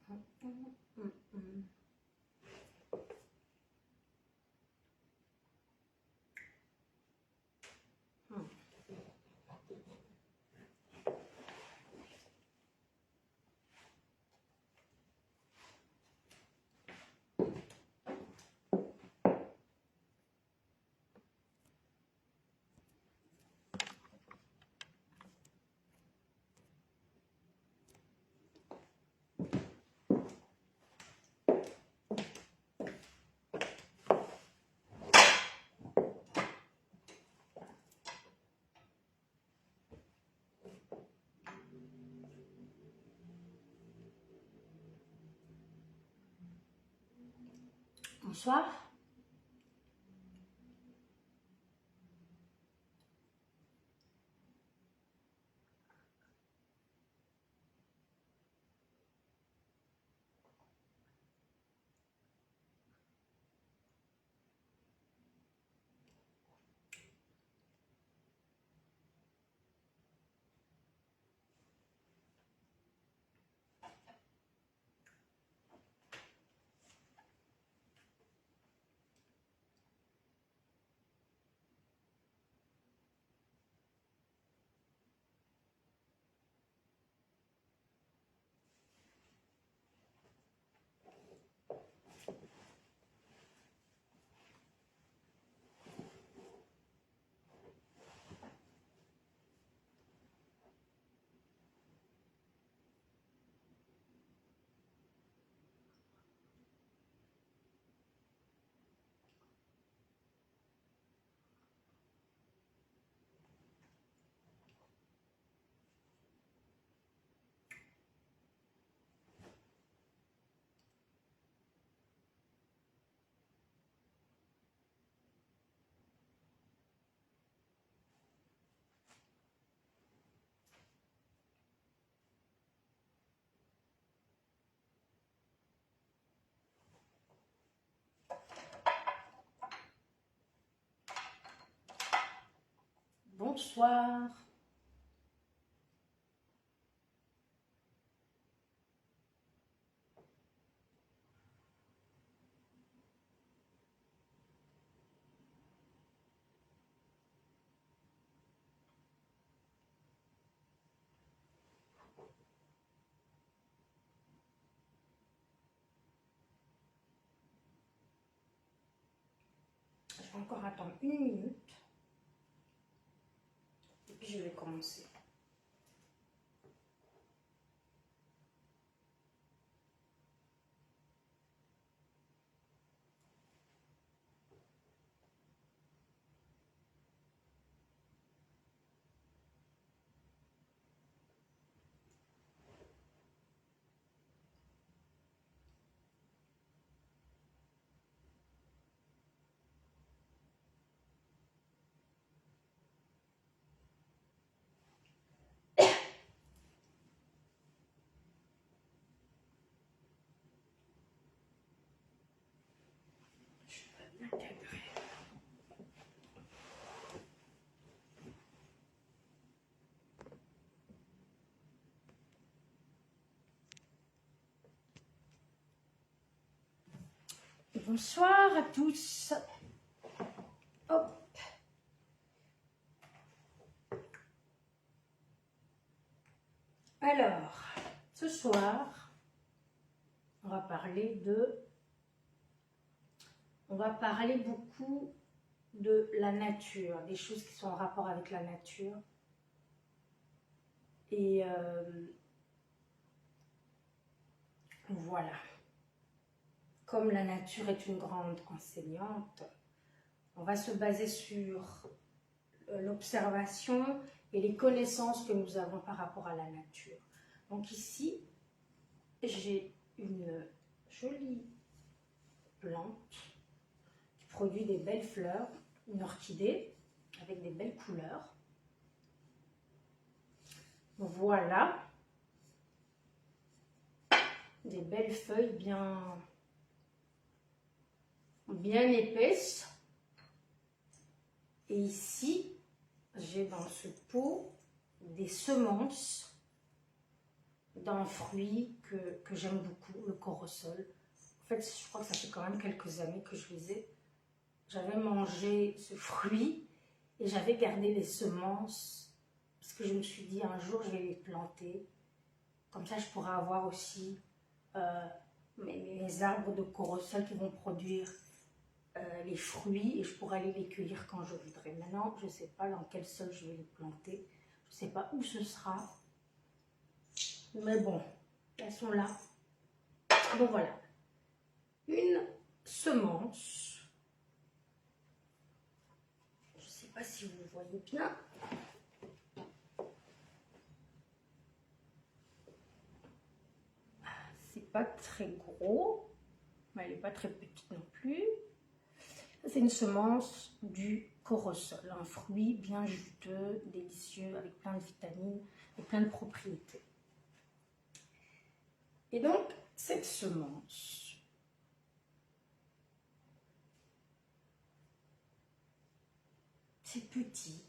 Bonsoir. Bonsoir. Je vais encore attendre 1 minute et puis je vais commencer. Bonsoir à tous. Hop. Alors, ce soir, on va parler beaucoup de la nature, des choses qui sont en rapport avec la nature. Et voilà. Comme la nature est une grande enseignante, on va se baser sur l'observation et les connaissances que nous avons par rapport à la nature. Donc ici, j'ai une jolie plante qui produit des belles fleurs, une orchidée avec des belles couleurs. Voilà, des belles feuilles bien épaisses. Et ici, j'ai dans ce pot des semences d'un fruit que j'aime beaucoup, le corosol. En fait, je crois que ça fait quand même quelques années que je les ai. J'avais mangé ce fruit et j'avais gardé les semences parce que je me suis dit un jour je vais les planter. Comme ça, je pourrai avoir aussi mes arbres de corosol qui vont produire les fruits et je pourrai aller les cueillir quand je voudrais. Maintenant, je ne sais pas dans quel sol je vais les planter. Je ne sais pas où ce sera. Mais bon, elles sont là. Donc voilà. Une semence. Je ne sais pas si vous voyez bien. C'est pas très gros, mais elle n'est pas très petite non plus. C'est une semence du corosol, un fruit bien juteux, délicieux, avec plein de vitamines et plein de propriétés. Et donc, cette semence, c'est petit,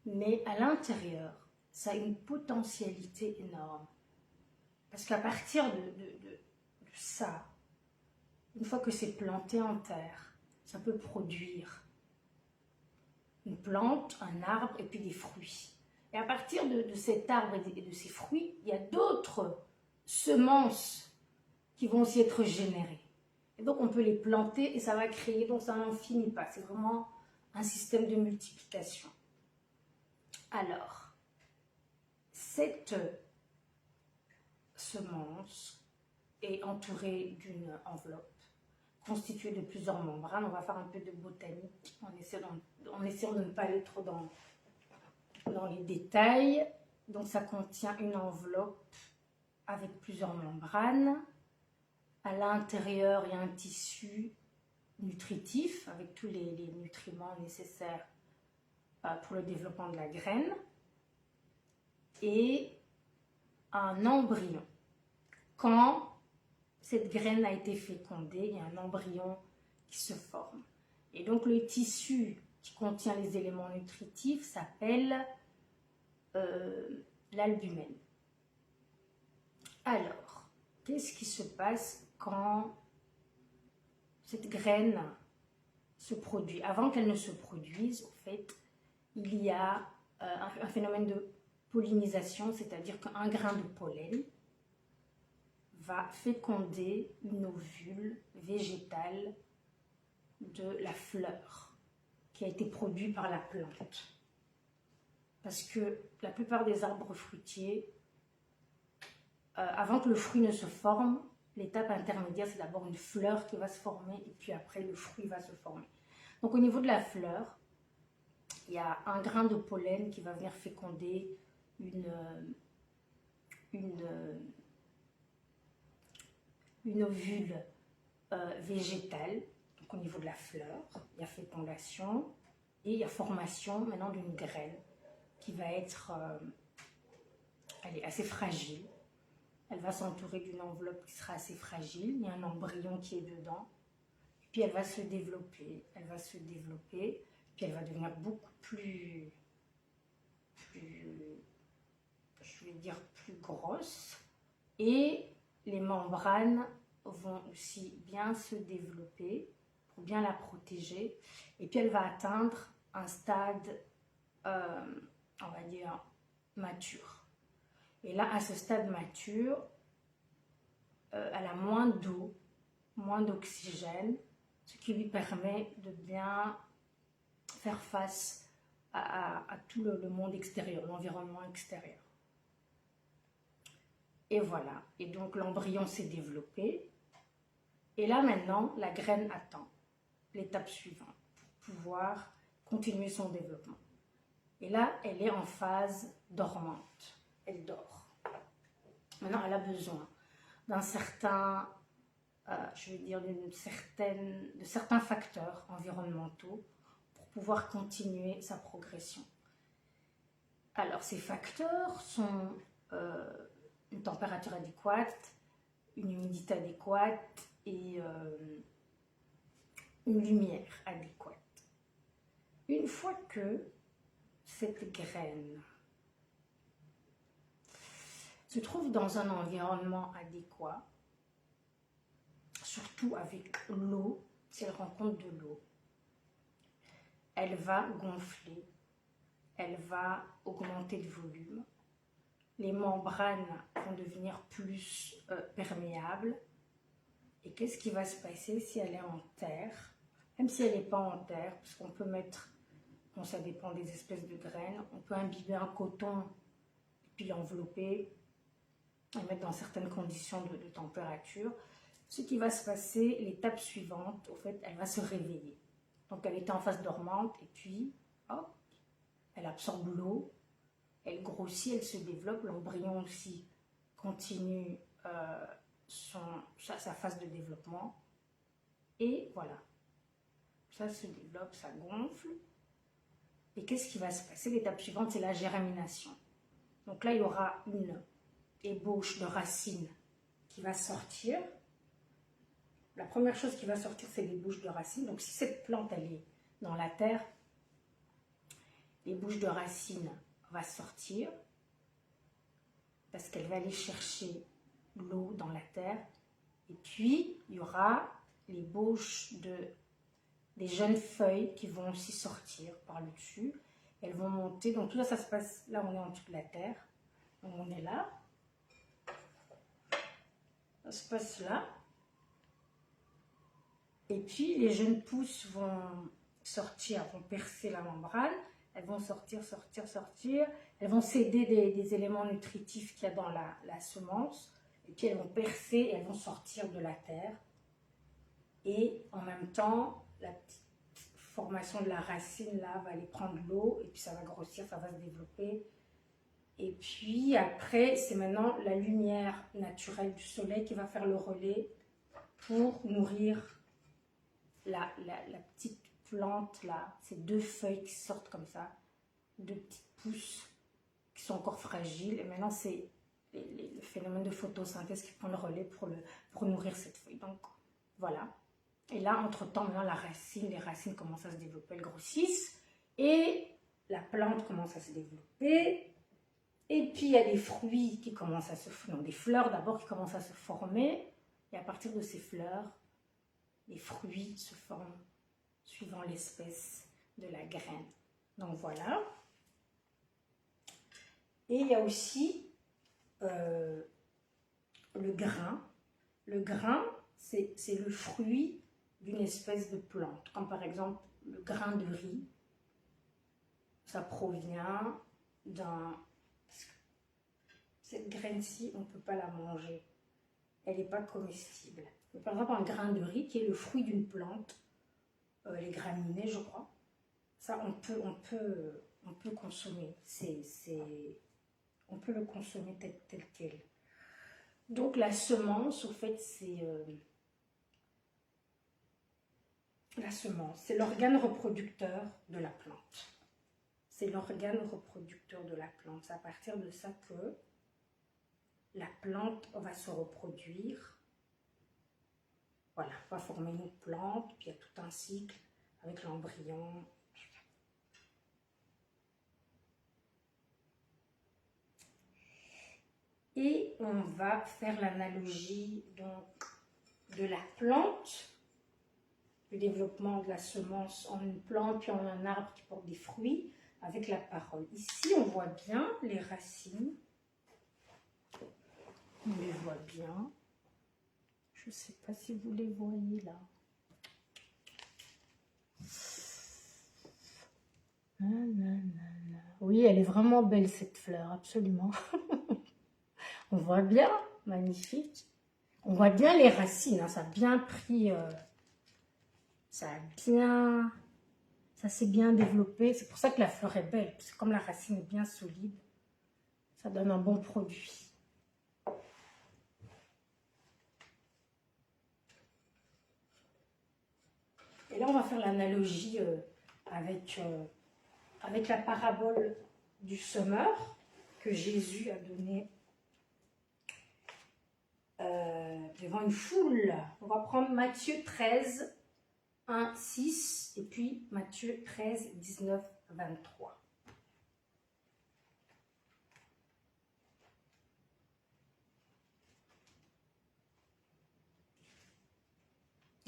mais à l'intérieur, ça a une potentialité énorme. Parce qu'à partir de ça, une fois que c'est planté en terre, ça peut produire une plante, un arbre et puis des fruits. Et à partir de cet arbre et de ces fruits, il y a d'autres semences qui vont aussi être générées. Et donc on peut les planter et ça va créer, donc ça n'en finit pas. C'est vraiment un système de multiplication. Alors, cette semence est entourée d'une enveloppe constituée de plusieurs membranes. On va faire un peu de botanique en essayant de ne pas aller trop dans les détails. Donc ça contient une enveloppe avec plusieurs membranes. À l'intérieur, il y a un tissu nutritif avec tous les nutriments nécessaires pour le développement de la graine et un embryon. Quand cette graine a été fécondée, il y a un embryon qui se forme. Et donc le tissu qui contient les éléments nutritifs s'appelle l'albumène. Alors, qu'est-ce qui se passe quand cette graine se produit? Avant qu'elle ne se produise, en fait, il y a un phénomène de pollinisation, c'est-à-dire qu'un grain de pollen va féconder une ovule végétale de la fleur qui a été produite par la plante. Parce que la plupart des arbres fruitiers, avant que le fruit ne se forme, l'étape intermédiaire, c'est d'abord une fleur qui va se former et puis après le fruit va se former. Donc au niveau de la fleur, il y a un grain de pollen qui va venir féconder une ovule végétale. Donc au niveau de la fleur, il y a fécondation et il y a formation maintenant d'une graine qui va être elle est assez fragile. Elle va s'entourer d'une enveloppe qui sera assez fragile. Il y a un embryon qui est dedans. Puis elle va se développer. Elle va se développer. Puis elle va devenir beaucoup plus je vais dire plus grosse. Et les membranes vont aussi bien se développer pour bien la protéger. Et puis elle va atteindre un stade, on va dire, mature. Et là, à ce stade mature, elle a moins d'eau, moins d'oxygène, ce qui lui permet de bien faire face à tout le monde extérieur, l'environnement extérieur. Et voilà. Et donc, l'embryon s'est développé. Et là, maintenant, la graine attend l'étape suivante pour pouvoir continuer son développement. Et là, elle est en phase dormante. Elle dort. Maintenant, elle a besoin d'un certain, je veux dire, de certains facteurs environnementaux pour pouvoir continuer sa progression. Alors, ces facteurs sont une température adéquate, une humidité adéquate et une lumière adéquate. Une fois que cette graine se trouve dans un environnement adéquat, surtout avec l'eau, si elle rencontre de l'eau, elle va gonfler, elle va augmenter de volume, les membranes vont devenir plus perméables. Et qu'est-ce qui va se passer si elle est en terre? Même si elle n'est pas en terre, parce qu'on peut mettre, bon, ça dépend des espèces de graines, on peut imbiber un coton, puis l'envelopper, et mettre dans certaines conditions de température. Ce qui va se passer, l'étape suivante, au fait, elle va se réveiller. Donc elle était en phase dormante, et puis, hop, elle absorbe l'eau, elle grossit, elle se développe, l'embryon aussi continue sa phase de développement. Et voilà, ça se développe, ça gonfle. Et qu'est-ce qui va se passer? L'étape suivante, c'est la germination. Donc là, il y aura une ébauche de racines qui va sortir. La première chose qui va sortir, c'est l'ébauche de racines. Donc si cette plante, elle est dans la terre, l'ébauche de racines va sortir parce qu'elle va aller chercher l'eau dans la terre. Et puis, il y aura l'ébauche des jeunes feuilles qui vont aussi sortir par le dessus. Elles vont monter. Donc tout ça, ça se passe, là on est en dessous de la terre. Donc on est là. Ça se passe là. Et puis les jeunes pousses vont sortir, vont percer la membrane. Elles vont sortir, sortir, sortir. Elles vont céder des éléments nutritifs qu'il y a dans la semence. Et puis elles vont percer et elles vont sortir de la terre. Et en même temps, la petite formation de la racine là va aller prendre l'eau et puis ça va grossir, ça va se développer. Et puis après, c'est maintenant la lumière naturelle du soleil qui va faire le relais pour nourrir la petite plante là. Ces deux feuilles qui sortent comme ça, deux petites pousses qui sont encore fragiles. Et maintenant, c'est le phénomène de photosynthèse qui prend le relais pour nourrir cette feuille. Donc voilà. Et là, entre-temps, maintenant, les racines commencent à se développer, elles grossissent. Et la plante commence à se développer. Et puis, il y a des fruits qui commencent à se former. Non, des fleurs d'abord qui commencent à se former. Et à partir de ces fleurs, les fruits se forment suivant l'espèce de la graine. Donc, voilà. Et il y a aussi le grain. Le grain, c'est le fruit d'une espèce de plante, comme par exemple le grain de riz. Ça provient d'un... Cette graine-ci, on ne peut pas la manger. Elle n'est pas comestible. Mais par exemple, un grain de riz qui est le fruit d'une plante, les graminées, je crois, ça, on peut consommer. On peut le consommer tel quel. Donc, la semence, au fait, c'est... la semence, c'est l'organe reproducteur de la plante. C'est l'organe reproducteur de la plante. C'est à partir de ça que la plante va se reproduire. Voilà, va former une plante, puis il y a tout un cycle avec l'embryon. Et on va faire l'analogie donc de la plante, le développement de la semence en une plante, puis en un arbre qui porte des fruits, avec la parole. Ici, on voit bien les racines. On les voit bien. Je ne sais pas si vous les voyez là. Oui, elle est vraiment belle cette fleur, absolument. On voit bien, magnifique. On voit bien les racines, hein, ça a bien pris... ça s'est bien développé. C'est pour ça que la fleur est belle. Parce que comme la racine est bien solide, ça donne un bon produit. Et là, on va faire l'analogie avec la parabole du semeur que Jésus a donnée devant une foule. On va prendre Matthieu 13, 1, 6 et puis Matthieu 13, 19, 23.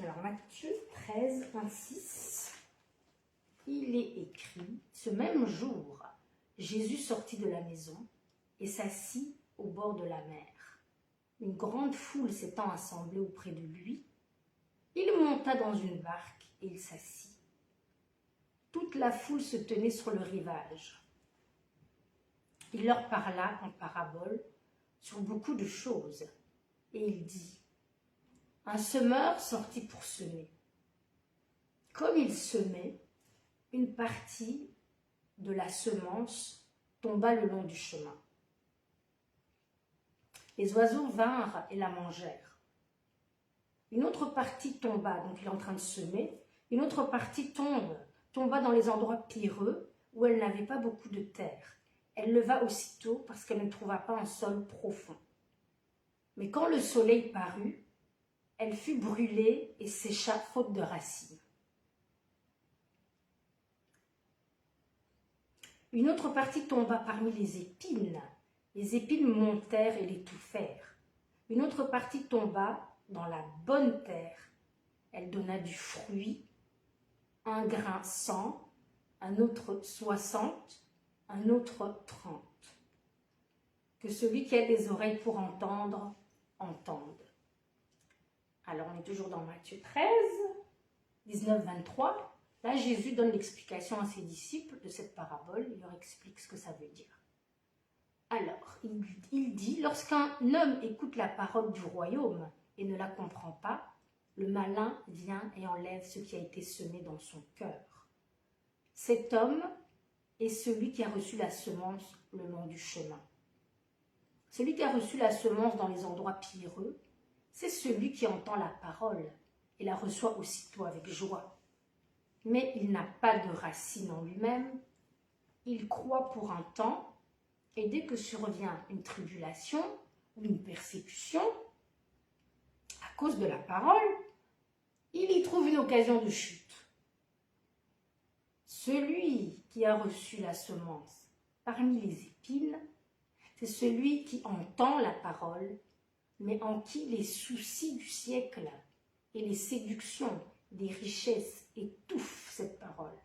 Alors, Matthieu 13, 26, il est écrit, « Ce même jour, Jésus sortit de la maison et s'assit au bord de la mer. Une grande foule s'étant assemblée auprès de lui, il monta dans une barque et il s'assit. Toute la foule se tenait sur le rivage. Il leur parla en parabole sur beaucoup de choses et il dit, « Un semeur sortit pour semer. Comme il semait, une partie de la semence tomba le long du chemin. Les oiseaux vinrent et la mangèrent. Une autre partie tomba, donc il est en train de semer, une autre partie tomba dans les endroits pierreux où elle n'avait pas beaucoup de terre. Elle leva aussitôt parce qu'elle ne trouva pas un sol profond. Mais quand le soleil parut, elle fut brûlée et sécha faute de racines. Une autre partie tomba parmi les épines. Les épines montèrent et l'étouffèrent. Une autre partie tomba dans la bonne terre. Elle donna du fruit, un grain 100, un autre 60, un autre 30. Que celui qui a des oreilles pour entendre, entende. » Alors, on est toujours dans Matthieu 13, 19, 23. Là, Jésus donne l'explication à ses disciples de cette parabole. Il leur explique ce que ça veut dire. Alors, il dit, « Lorsqu'un homme écoute la parole du royaume et ne la comprend pas, le malin vient et enlève ce qui a été semé dans son cœur. Cet homme est celui qui a reçu la semence le long du chemin. Celui qui a reçu la semence dans les endroits pierreux, c'est celui qui entend la parole et la reçoit aussitôt avec joie. Mais il n'a pas de racine en lui-même, il croit pour un temps, et dès que survient une tribulation ou une persécution, à cause de la parole, il y trouve une occasion de chute. Celui qui a reçu la semence parmi les épines, c'est celui qui entend la parole, mais en qui les soucis du siècle et les séductions des richesses étouffent cette parole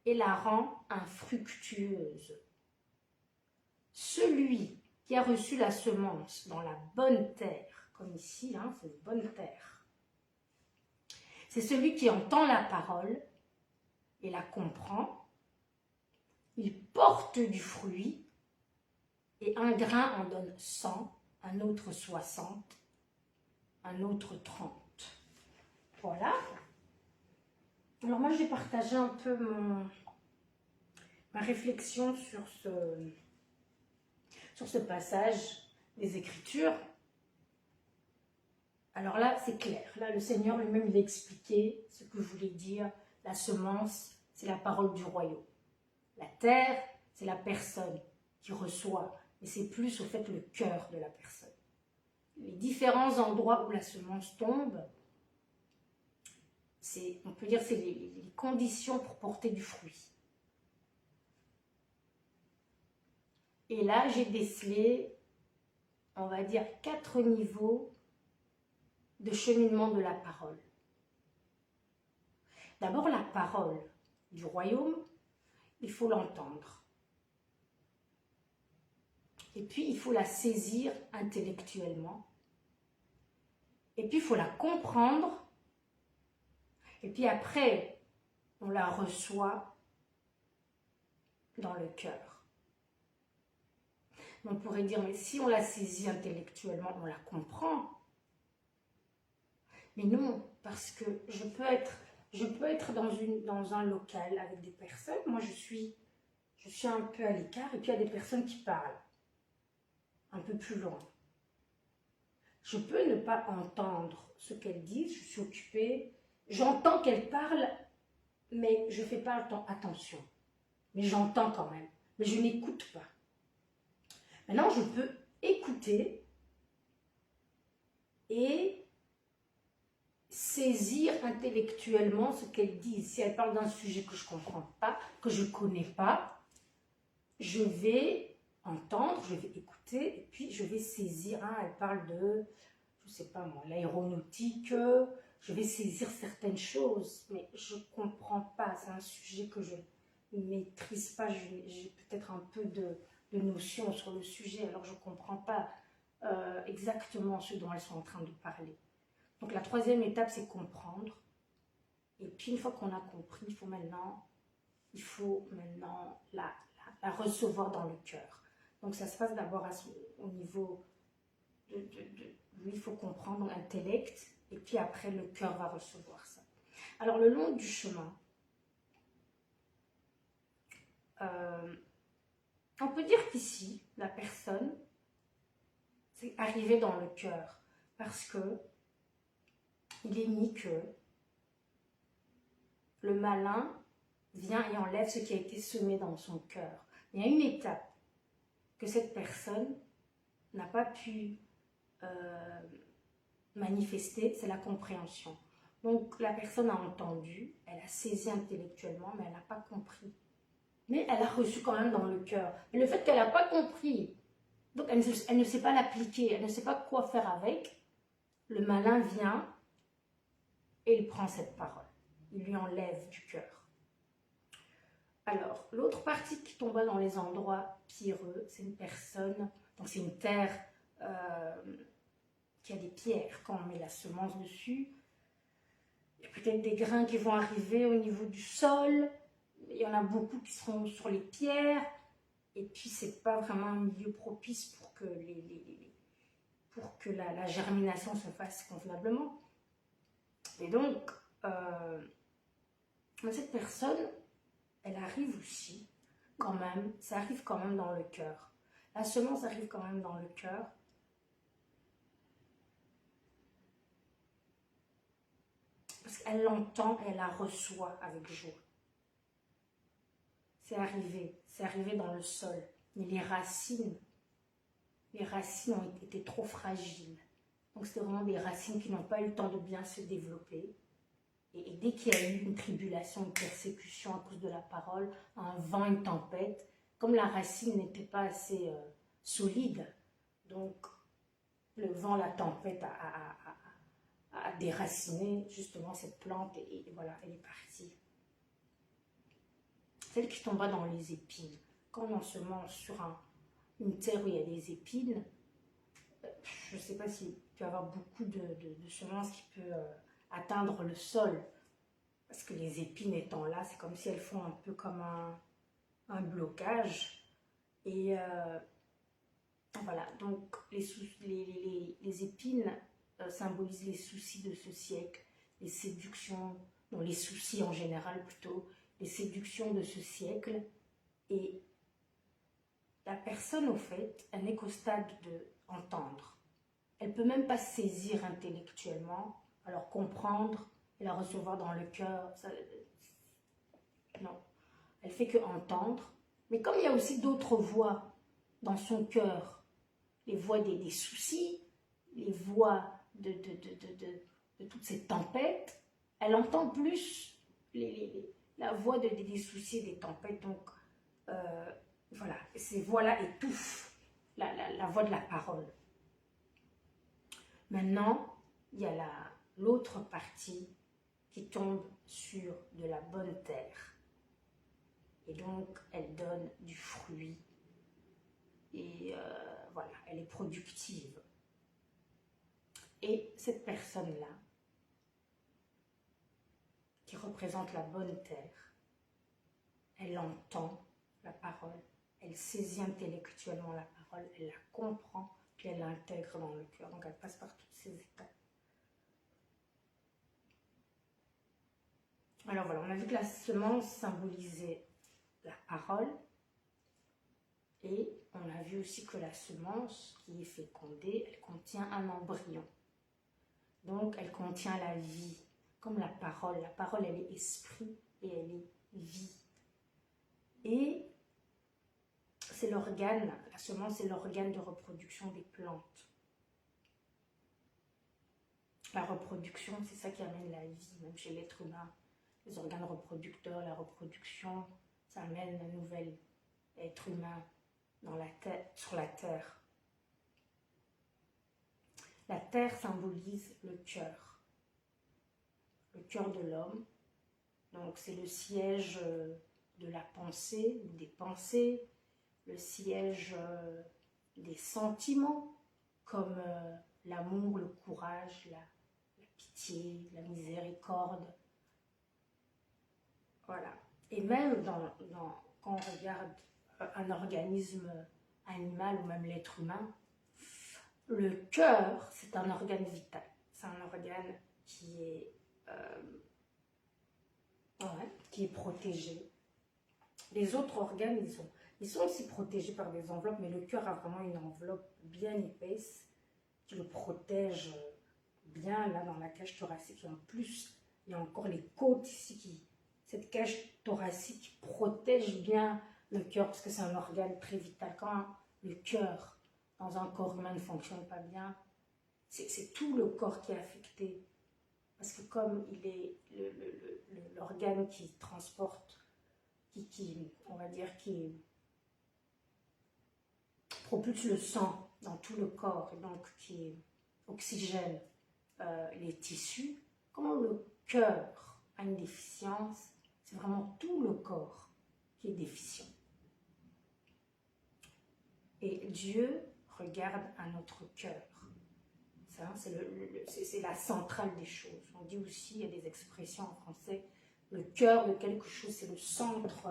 et la rend infructueuse. Celui qui a reçu la semence dans la bonne terre, comme ici, c'est une bonne terre, c'est celui qui entend la parole et la comprend, il porte du fruit et un grain en donne 100, un autre 60, un autre 30. Voilà. Alors moi, je vais partager un peu ma réflexion sur ce passage des Écritures. Alors là, c'est clair. Là, le Seigneur lui-même, il a expliqué ce que voulait dire la semence, c'est la parole du royaume. La terre, c'est la personne qui reçoit, mais c'est plus au fait le cœur de la personne. Les différents endroits où la semence tombe, on peut dire c'est les conditions pour porter du fruit. Et là, j'ai décelé, on va dire, 4 niveaux de cheminement de la parole. D'abord, la parole du royaume, il faut l'entendre. Et puis, il faut la saisir intellectuellement. Et puis, il faut la comprendre. Et puis après, on la reçoit dans le cœur. On pourrait dire, mais si on la saisit intellectuellement, on la comprend. Mais non, parce que je peux être dans un local avec des personnes. Moi, je suis un peu à l'écart et puis il y a des personnes qui parlent un peu plus loin. Je peux ne pas entendre ce qu'elles disent, je suis occupée. J'entends qu'elles parlent, mais je ne fais pas attention. Mais j'entends quand même, mais je n'écoute pas. Maintenant, je peux écouter et saisir intellectuellement ce qu'elles disent. Si elles parlent d'un sujet que je ne comprends pas, que je ne connais pas, je vais entendre, je vais écouter et puis je vais saisir. Elles parlent de, je ne sais pas moi, l'aéronautique, je vais saisir certaines choses, mais je ne comprends pas. C'est un sujet que je ne maîtrise pas. J'ai peut-être un peu de notions sur le sujet, alors je ne comprends pas exactement ce dont elles sont en train de parler. Donc la troisième étape, c'est comprendre. Et puis une fois qu'on a compris, il faut maintenant la recevoir dans le cœur. Donc ça se passe d'abord au niveau lui, il faut comprendre l'intellect, et puis après le cœur va recevoir ça. Alors le long du chemin, on peut dire qu'ici, la personne, c'est arrivé dans le cœur, parce que il est mis que le malin vient et enlève ce qui a été semé dans son cœur. Il y a une étape que cette personne n'a pas pu manifester, c'est la compréhension. Donc la personne a entendu, elle a saisi intellectuellement, mais elle n'a pas compris. Mais elle a reçu quand même dans le cœur. Et le fait qu'elle n'a pas compris, donc elle ne sait pas l'appliquer, elle ne sait pas quoi faire avec, le malin vient et il prend cette parole. Il lui enlève du cœur. Alors, l'autre partie qui tombe dans les endroits pierreux, c'est une personne, donc c'est une terre qui a des pierres. Quand on met la semence dessus, il y a peut-être des grains qui vont arriver au niveau du sol, il y en a beaucoup qui seront sur les pierres, et puis c'est pas vraiment un milieu propice pour que, la germination se fasse convenablement. Et donc, cette personne, elle arrive aussi, quand même, ça arrive quand même dans le cœur. La semence arrive quand même dans le cœur. Parce qu'elle l'entend et elle la reçoit avec joie. C'est arrivé dans le sol. Mais les racines ont été trop fragiles. Donc c'était vraiment des racines qui n'ont pas eu le temps de bien se développer. Et dès qu'il y a eu une tribulation, une persécution à cause de la parole, un vent, une tempête, comme la racine n'était pas assez solide, donc le vent, la tempête a déraciné justement cette plante et voilà, elle est partie. Celle qui tomba dans les épines. Quand on ensemence sur une terre où il y a des épines, je ne sais pas s'il peut y avoir beaucoup de semences qui peuvent atteindre le sol. Parce que les épines étant là, c'est comme si elles font un peu comme un blocage. Et voilà, donc les épines symbolisent les soucis de ce siècle, les séductions, non, les soucis en général plutôt, les séductions de ce siècle. Et la personne, au fait, elle n'est qu'au stade d'entendre. Elle ne peut même pas saisir intellectuellement, alors comprendre et la recevoir dans le cœur. Non, elle fait que entendre. Mais comme il y a aussi d'autres voix dans son cœur, les voix des soucis, les voix de toutes ces tempêtes, elle entend plus la voix des soucis, des tempêtes. Donc, voilà, ces voix-là étouffent la voix de la parole. Maintenant, il y a l'autre partie qui tombe sur de la bonne terre. Et donc, elle donne du fruit. Et voilà, elle est productive. Et cette personne-là, qui représente la bonne terre, elle entend la parole, elle saisit intellectuellement la parole, elle la comprend, puis elle l'intègre dans le cœur. Donc, elle passe par toutes ces étapes. Alors voilà, on a vu que la semence symbolisait la parole. Et on a vu aussi que la semence qui est fécondée, elle contient un embryon. Donc, elle contient la vie, comme la parole. La parole, elle est esprit et elle est vie. Et c'est l'organe, la semence est l'organe de reproduction des plantes. La reproduction, c'est ça qui amène la vie, même chez l'être humain. Les organes reproducteurs, la reproduction, ça amène un nouvel être humain sur la terre. La terre symbolise le cœur. le cœur de l'homme. Donc c'est le siège de la pensée, ou des pensées, le siège des sentiments, comme l'amour, le courage, la pitié, la miséricorde. Voilà. Et même quand on regarde un organisme animal ou même l'être humain, le cœur, c'est un organe vital. C'est un organe qui est protégé. Les autres organes, ils sont aussi protégés par des enveloppes, mais le cœur a vraiment une enveloppe bien épaisse qui le protège bien là dans la cage thoracique. Et en plus, il y a encore les côtes ici, cette cage thoracique protège bien le cœur parce que c'est un organe très vital. Quand le cœur dans un corps humain ne fonctionne pas bien, c'est tout le corps qui est affecté. Parce que comme il est l'organe qui transporte, on va dire, qui propulse le sang dans tout le corps, et donc qui oxygène les tissus, quand le cœur a une déficience, c'est vraiment tout le corps qui est déficient. Et Dieu regarde à notre cœur. C'est la centrale des choses. On dit aussi, il y a des expressions en français, le cœur de quelque chose, c'est le centre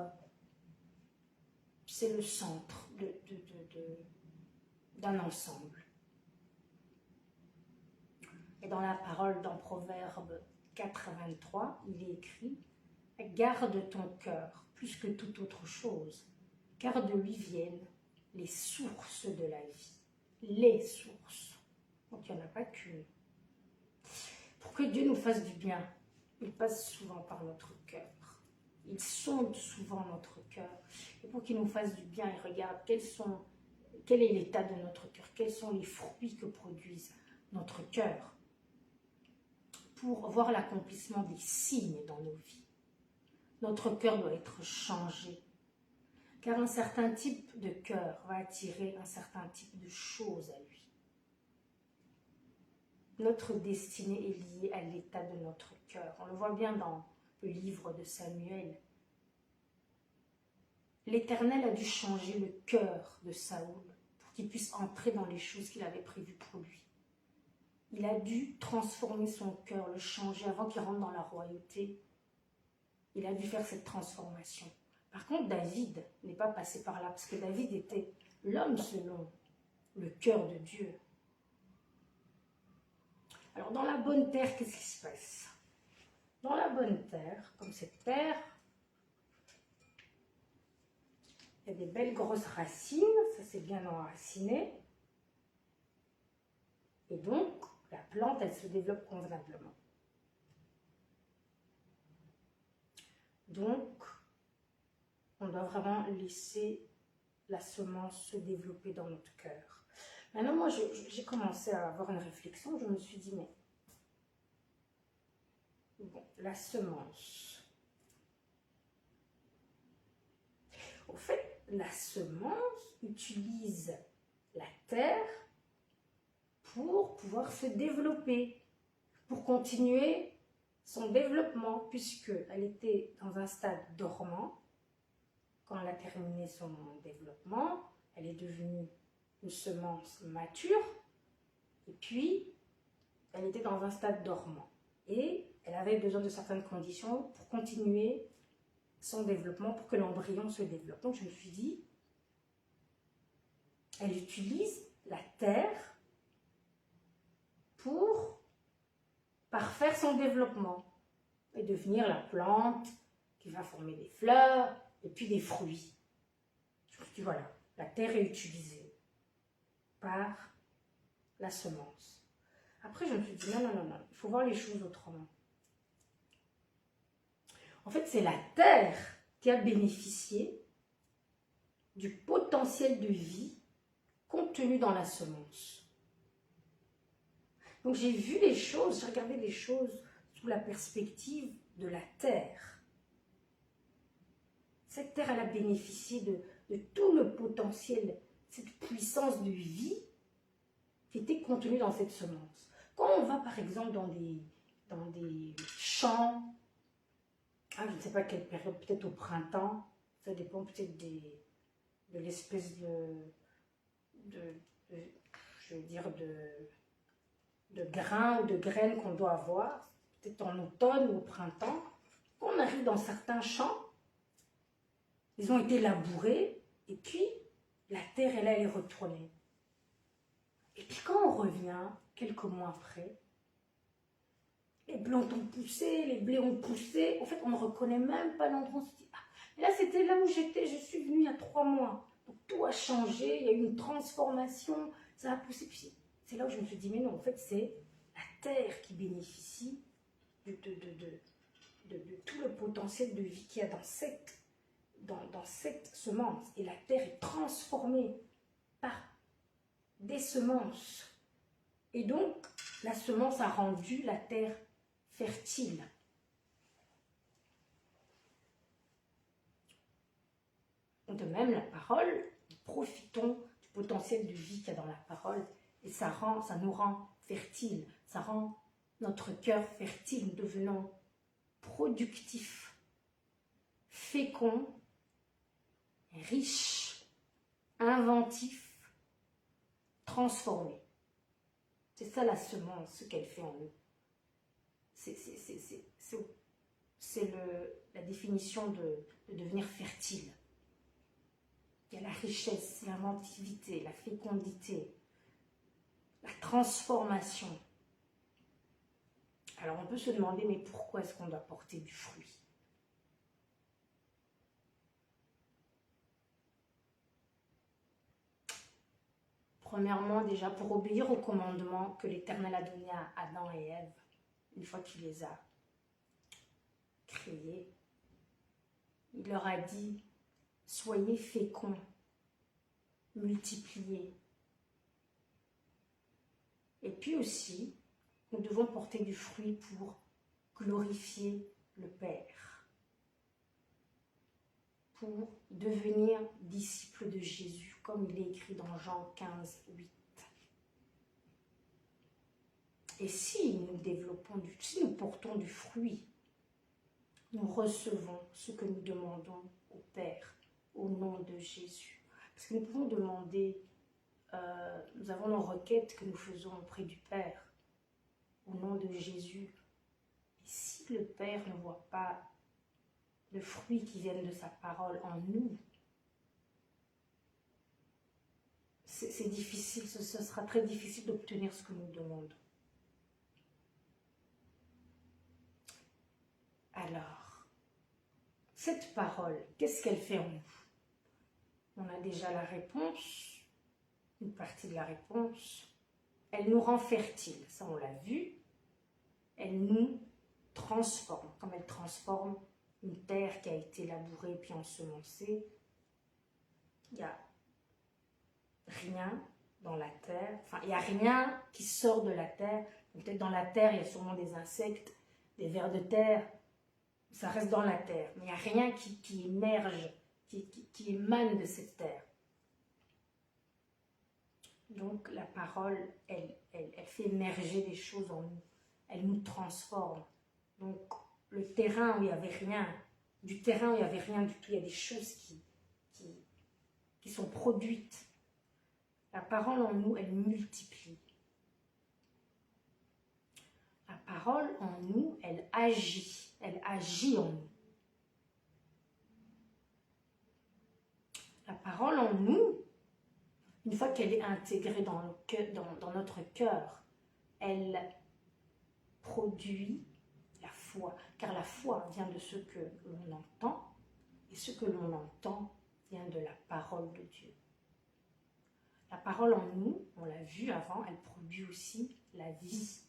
d'un ensemble. Et dans la parole, dans Proverbe 4,23, il est écrit « Garde ton cœur plus que toute autre chose, car de lui viennent les sources de la vie. » Les sources. Donc il n'y en a pas qu'une. Pour que Dieu nous fasse du bien, il passe souvent par notre cœur. Il sonde souvent notre cœur. Et pour qu'il nous fasse du bien, il regarde quel est l'état de notre cœur, quels sont les fruits que produisent notre cœur, pour voir l'accomplissement des signes dans nos vies. Notre cœur doit être changé, car un certain type de cœur va attirer un certain type de choses à lui. Notre destinée est liée à l'état de notre cœur. On le voit bien dans le livre de Samuel. L'Éternel a dû changer le cœur de Saoul pour qu'il puisse entrer dans les choses qu'il avait prévues pour lui. Il a dû transformer son cœur, le changer avant qu'il rentre dans la royauté. Il a dû faire cette transformation. Par contre, David n'est pas passé par là, parce que David était l'homme selon le cœur de Dieu. Alors, dans la bonne terre, qu'est-ce qui se passe? Dans la bonne terre, comme cette terre, il y a des belles grosses racines, ça c'est bien enraciné. Et donc, la plante, elle se développe convenablement. Donc, on doit vraiment laisser la semence se développer dans notre cœur. Maintenant, moi, j'ai commencé à avoir une réflexion. Je me suis dit, mais bon, la semence. Au fait, la semence utilise la terre pour pouvoir se développer, pour continuer son développement, puisqu'elle était dans un stade dormant. Quand elle a terminé son développement, elle est devenue une semence mature, et puis elle était dans un stade dormant. Et elle avait besoin de certaines conditions pour continuer son développement, pour que l'embryon se développe. Donc je me suis dit, elle utilise la terre pour parfaire son développement et devenir la plante qui va former des fleurs et puis des fruits. Je me suis dit, voilà, la terre est utilisée par la semence. Après, je me suis dit, non, il faut voir les choses autrement. En fait, c'est la terre qui a bénéficié du potentiel de vie contenu dans la semence. Donc, j'ai vu les choses, j'ai regardé les choses sous la perspective de la terre. Cette terre, elle a bénéficié de tout le potentiel, cette puissance de vie qui était contenue dans cette semence. Quand on va par exemple dans des dans des champs, je ne sais pas quelle période, peut-être au printemps, ça dépend peut-être de l'espèce je veux dire, de grains ou de graines qu'on doit avoir, peut-être en automne ou au printemps. On arrive dans certains champs, ils ont été labourés, et puis la terre, elle est retournée. Et puis quand on revient, quelques mois après, les plantes ont poussé, les blés ont poussé. En fait, on ne reconnaît même pas l'endroit. On se dit, ah, là, c'était là où j'étais. Je suis venue il y a 3 mois. Donc, tout a changé. Il y a eu une transformation. Ça a poussé. Puis, c'est là où je me suis dit, mais non, en fait, c'est la terre qui bénéficie de tout le potentiel de vie qu'il y a dans cette semence. Et la terre est transformée par des semences. Et donc, la semence a rendu la terre fertile. De même, la parole, nous profitons du potentiel de vie qu'il y a dans la parole et ça nous rend fertile, ça rend notre cœur fertile, nous devenons productifs, féconds, riches, inventifs, transformés. C'est ça la semence, ce qu'elle fait en nous. C'est la définition de devenir fertile. Il y a la richesse, l'inventivité, la fécondité, la transformation. Alors on peut se demander, mais pourquoi est-ce qu'on doit porter du fruit? Premièrement, déjà pour obéir aux commandements que l'Éternel a donnés à Adam et Ève, une fois qu'il les a créés. Il leur a dit, soyez féconds, multipliez. Et puis aussi, nous devons porter du fruit pour glorifier le Père, pour devenir disciples de Jésus, comme il est écrit dans Jean 15, 8. Et si nous portons du fruit, nous recevons ce que nous demandons au Père, au nom de Jésus. Parce que nous pouvons demander, nous avons nos requêtes que nous faisons auprès du Père, au nom de Jésus. Et si le Père ne voit pas le fruit qui vient de sa parole en nous, c'est difficile, ce sera très difficile d'obtenir ce que nous demandons. Alors, cette parole, qu'est-ce qu'elle fait en nous? On a déjà la réponse, une partie de la réponse. Elle nous rend fertile, ça on l'a vu. Elle nous transforme, comme elle transforme une terre qui a été labourée puis ensemencée. Il n'y a rien dans la terre, enfin il n'y a rien qui sort de la terre. Peut-être dans la terre il y a sûrement des insectes, des vers de terre, ça reste dans la terre, mais il n'y a rien qui émerge, qui émane de cette terre. Donc la parole, elle fait émerger des choses en nous, elle nous transforme. Donc le terrain où il n'y avait rien, du terrain où il n'y avait rien du tout, il y a des choses qui sont produites. La parole en nous, elle multiplie. La parole en nous, elle agit en nous. La parole en nous, une fois qu'elle est intégrée dans notre cœur, elle produit la foi. Car la foi vient de ce que l'on entend, et ce que l'on entend vient de la parole de Dieu. La parole en nous, on l'a vu avant, elle produit aussi la vie.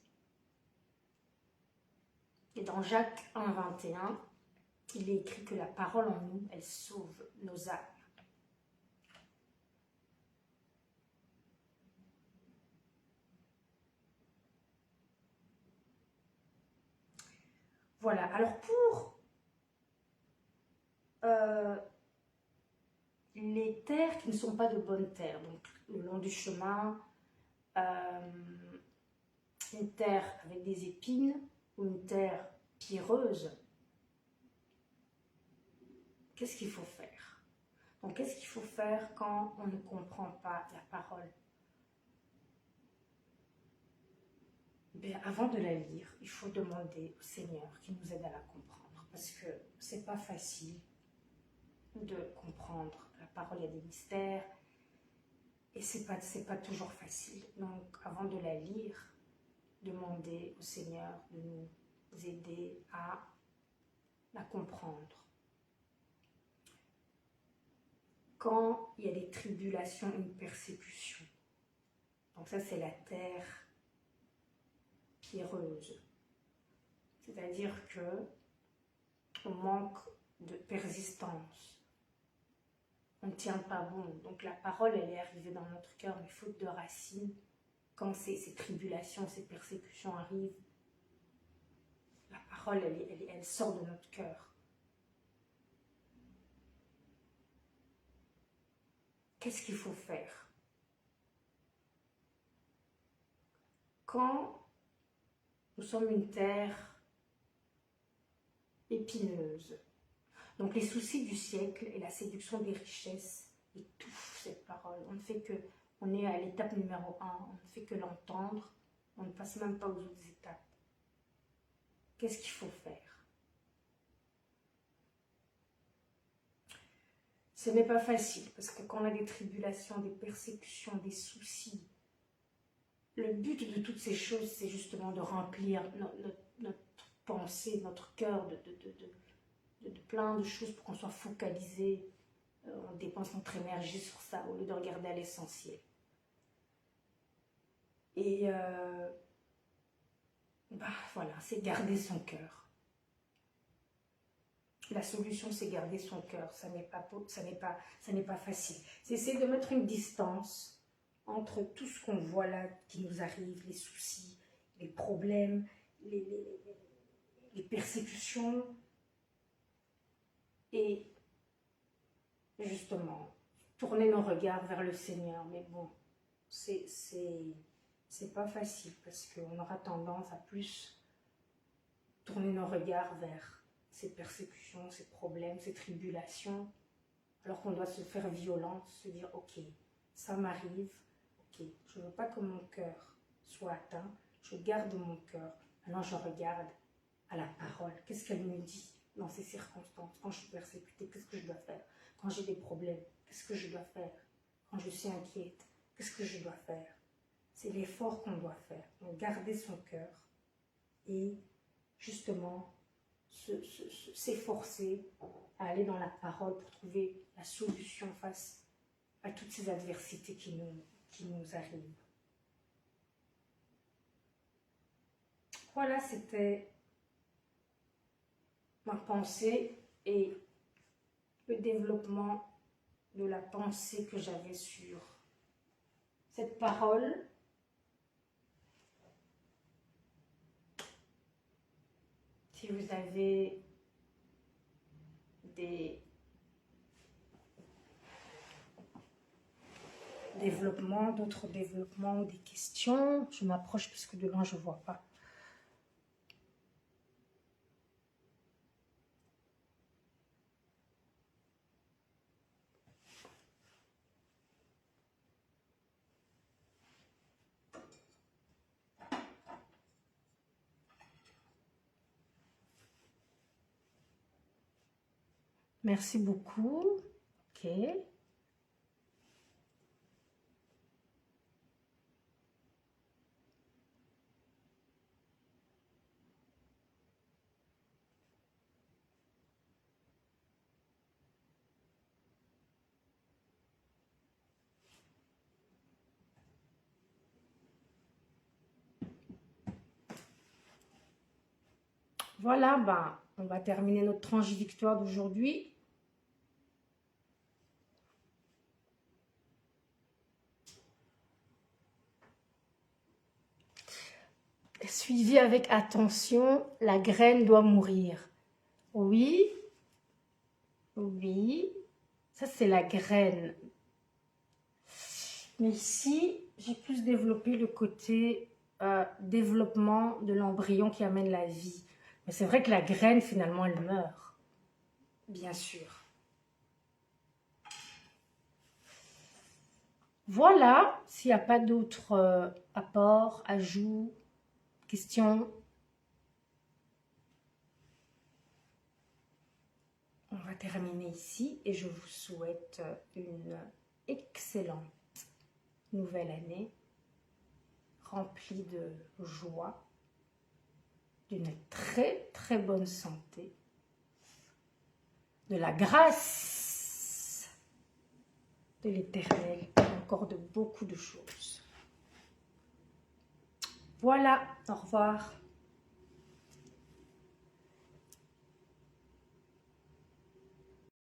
Et dans Jacques 1, 21, il est écrit que la parole en nous, elle sauve nos âmes. Voilà, alors pour les terres qui ne sont pas de bonnes terres, donc le long du chemin, une terre avec des épines, ou une terre pierreuse, qu'est-ce qu'il faut faire? Donc, qu'est-ce qu'il faut faire quand on ne comprend pas la parole? Bien, avant de la lire, il faut demander au Seigneur qui nous aide à la comprendre, parce que c'est pas facile de comprendre la parole. Il y a des mystères et c'est pas toujours facile. Donc, avant de la lire, demander au Seigneur de nous aider à la comprendre. Quand il y a des tribulations, une persécution, donc ça c'est la terre pierreuse, c'est-à-dire que on manque de persistance, on ne tient pas bon, donc la parole elle est arrivée dans notre cœur, mais faute de racines, quand ces tribulations, ces persécutions arrivent, la parole elle sort de notre cœur. Qu'est-ce qu'il faut faire? Quand nous sommes une terre épineuse, donc les soucis du siècle et la séduction des richesses étouffent cette parole. On est à l'étape numéro 1, on ne fait que l'entendre, on ne passe même pas aux autres étapes. Qu'est-ce qu'il faut faire? Ce n'est pas facile, parce que quand on a des tribulations, des persécutions, des soucis, le but de toutes ces choses, c'est justement de remplir notre pensée, notre cœur de plein de choses pour qu'on soit focalisé, on dépense notre énergie sur ça au lieu de regarder à l'essentiel. Et voilà, c'est garder son cœur. La solution, c'est garder son cœur. Ça n'est pas facile. C'est essayer de mettre une distance entre tout ce qu'on voit là qui nous arrive, les soucis, les problèmes, les persécutions, et justement tourner nos regards vers le Seigneur. Mais bon, c'est pas facile, parce qu'on aura tendance à plus tourner nos regards vers ces persécutions, ces problèmes, ces tribulations, alors qu'on doit se faire violence, se dire ok, ça m'arrive, ok, je ne veux pas que mon cœur soit atteint, je garde mon cœur, maintenant je regarde à la parole, qu'est-ce qu'elle me dit dans ces circonstances, quand je suis persécutée, qu'est-ce que je dois faire, quand j'ai des problèmes, qu'est-ce que je dois faire, quand je suis inquiète, qu'est-ce que je dois faire. C'est l'effort qu'on doit faire, donc garder son cœur et justement s'efforcer à aller dans la parole pour trouver la solution face à toutes ces adversités qui nous arrivent. Voilà, c'était ma pensée et le développement de la pensée que j'avais sur cette parole. Si vous avez des développements, d'autres développements ou des questions, je m'approche parce que de loin je ne vois pas. Merci beaucoup. Ok. Voilà, on va terminer notre tranche victoire d'aujourd'hui. Suivi avec attention, la graine doit mourir. Oui, oui, ça c'est la graine. Mais ici, j'ai plus développé le côté développement de l'embryon qui amène la vie. Mais c'est vrai que la graine, finalement, elle meurt. Bien sûr. Voilà, s'il n'y a pas d'autres apports, ajouts, questions, on va terminer ici et je vous souhaite une excellente nouvelle année remplie de joie, d'une très très bonne santé, de la grâce de l'Éternel et encore de beaucoup de choses. Voilà, au revoir.